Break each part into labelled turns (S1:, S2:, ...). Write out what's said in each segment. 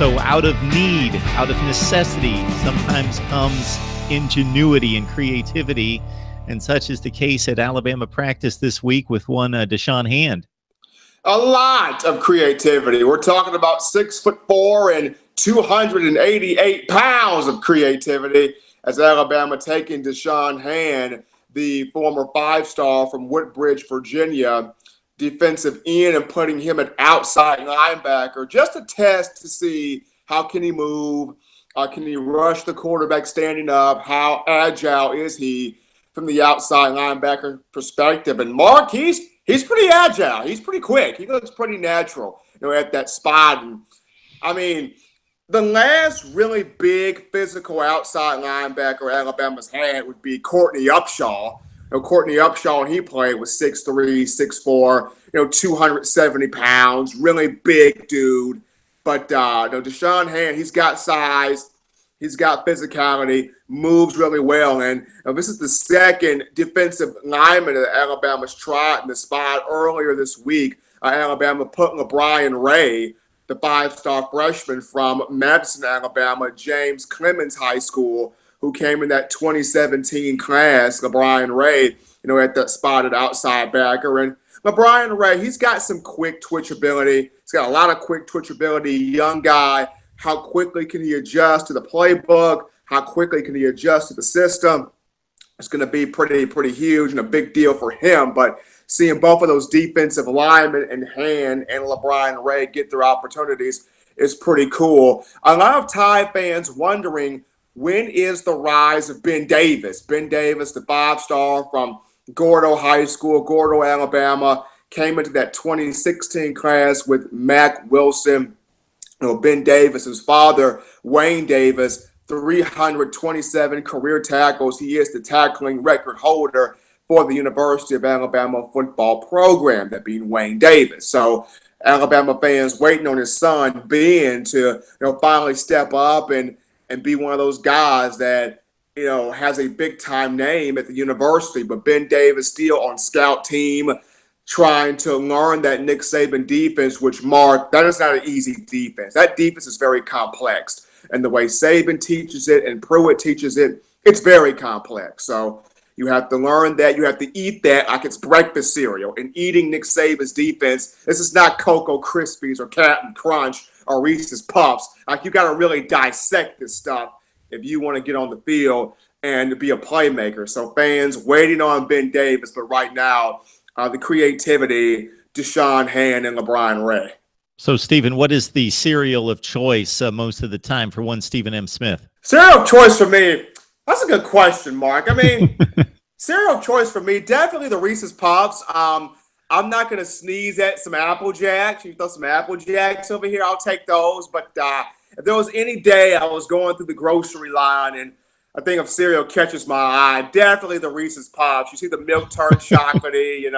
S1: So out of need, out of necessity, sometimes comes ingenuity and creativity. And such is the case at Alabama practice this week with one Deshaun Hand.
S2: A lot of creativity. We're talking about 6'4" and 288 pounds of creativity as Alabama taking Deshaun Hand, the former five-star from Woodbridge, Virginia, defensive end, and putting him at outside linebacker just to test to see how can he move, can he rush the quarterback standing up, how agile is he from the outside linebacker perspective. And Mark, he's pretty agile. He's pretty quick. He looks pretty natural, at that spot. And I mean, the last really big physical outside linebacker Alabama's had would be Courtney Upshaw. Courtney Upshaw, when he played, was 6'3", 6'4", 270 pounds, really big dude. But Deshaun Hand, he's got size, he's got physicality, moves really well. And this is the second defensive lineman that Alabama's tried in the spot. Earlier this week, Alabama put LeBron Ray, the five-star freshman from Madison, Alabama, James Clemens High School, who came in that 2017 class, LeBron Ray, at that spot at outside backer. And LeBron Ray, he's got some quick twitch ability. He's got a lot of quick twitch ability, young guy. How quickly can he adjust to the playbook? How quickly can he adjust to the system? It's going to be pretty huge and a big deal for him. But seeing both of those defensive linemen in Hand and LeBron Ray get their opportunities is pretty cool. A lot of Tide fans wondering, when is the rise of Ben Davis? Ben Davis, the five-star from Gordo High School, Gordo, Alabama, came into that 2016 class with Mac Wilson. Ben Davis, his father, Wayne Davis, 327 career tackles. He is the tackling record holder for the University of Alabama football program, that being Wayne Davis. So Alabama fans waiting on his son, Ben, to finally step up and be one of those guys that, has a big-time name at the university. But Ben Davis still on scout team, trying to learn that Nick Saban defense, which, Mark, that is not an easy defense. That defense is very complex. And the way Saban teaches it and Pruitt teaches it, it's very complex. So you have to learn that. You have to eat that like it's breakfast cereal. And eating Nick Saban's defense, this is not Cocoa Krispies or Captain Crunch or Reese's Puffs. Like, you got to really dissect this stuff if you want to get on the field and be a playmaker. So fans waiting on Ben Davis, but right now, the creativity, Deshaun Hand and LeBron Ray.
S1: So, Stephen, what is the cereal of choice most of the time for one Stephen M. Smith?
S2: Cereal of choice for me, that's a good question, Mark. I mean, cereal of choice for me, definitely the Reese's Puffs. I'm not going to sneeze at some Apple Jacks. You throw some Apple Jacks over here, I'll take those. But if there was any day I was going through the grocery line and I think if cereal catches my eye, definitely the Reese's Puffs. You see the milk turn chocolatey,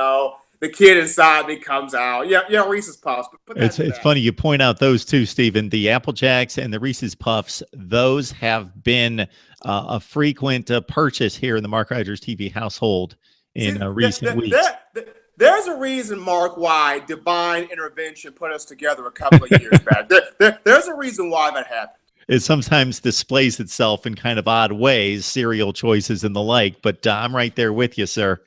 S2: the kid inside me comes out. Yeah, Reese's Puffs.
S1: It's funny you point out those two, Stephen, the Apple Jacks and the Reese's Puffs. Those have been a frequent purchase here in the Mark Rogers TV household in recent weeks.
S2: There's a reason, Mark, why divine intervention put us together a couple of years back. There's a reason why that happened.
S1: It sometimes displays itself in kind of odd ways, cereal choices and the like, but I'm right there with you, sir.